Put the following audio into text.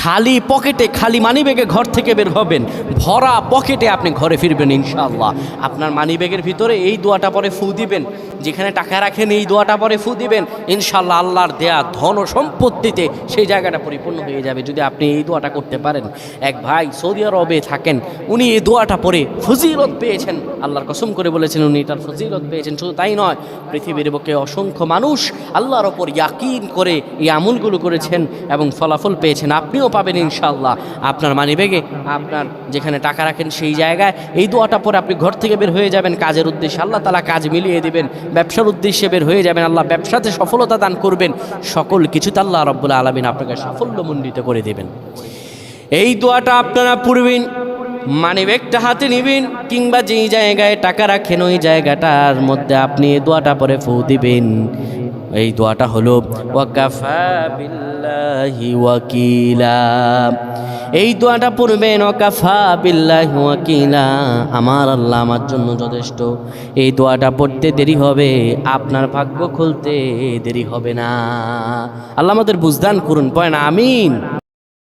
খালি পকেটে, খালি মানিব্যাগে ঘর থেকে বের হবেন, ভরা পকেটে আপনি ঘরে ফিরবেন ইনশাআল্লাহ। আপনার মানিব্যাগের ভিতরে এই দোয়াটা পরে ফু দিবেন, যেখানে টাকা রাখেন এই দোয়াটা পরে ফু দিবেন, ইনশাআল্লাহ আল্লাহর দেয়া ধন ও সম্পত্তিতে সেই জায়গাটা পরিপূর্ণ হয়ে যাবে যদি আপনি এই দোয়াটা করতে পারেন। এক ভাই সৌদি আরবে থাকেন, উনি এই দোয়াটা পরে ফজিলত পেয়েছেন, আল্লাহর কসম করে বলেছেন উনি এটার ফজিলত পেয়েছেন। শুধু তাই নয়, পৃথিবীর বুকে অসংখ্য মানুষ আল্লাহর ওপর ইয়াকিন করে এই আমলগুলো করেছেন এবং ফলাফল পেয়েছেন। আপনিও পাবেন ইনশাআল্লাহ। আপনার মানিব্যাগে, আপনার যেখানে টাকা রাখেন সেই জায়গায় এই দোয়াটা পরে আপনি ঘর থেকে বের হয়ে যাবেন কাজের উদ্দেশ্যে, আল্লাহ তাআলা কাজ মিলিয়ে দিবেন। ব্যবসার উদ্দেশ্যে বের হয়ে যাবেন, আল্লাহ ব্যবসাতে সফলতা দান করবেন। সকল কিছুতে আল্লাহ রাব্বুল আলামিন আপনাকে সাফল্যমণ্ডিত করে দেবেন। এই দোয়াটা আপনারা পড়বেন, মানিব্যাগটা হাতে নেবেন, কিংবা যেই জায়গায় টাকা রাখেন ওই জায়গাটার মধ্যে আপনি এই দোয়াটা পরে ফু দিবেন। এই দোয়াটা হলো ওয়াকাফা বিল্লাহি ওয়াকিলা। এই দোয়াটা পড়বেন, ওয়াকাফা বিল্লাহি ওয়াকিলা, আমার আল্লাহ আমার জন্য যথেষ্ট। এই দোয়াটা পড়তে দেরি হবে, আপনার ভাগ্য খুলতে দেরি হবে না। আল্লাহ আমাদের বুঝদান করুন, পড়েন আমিন।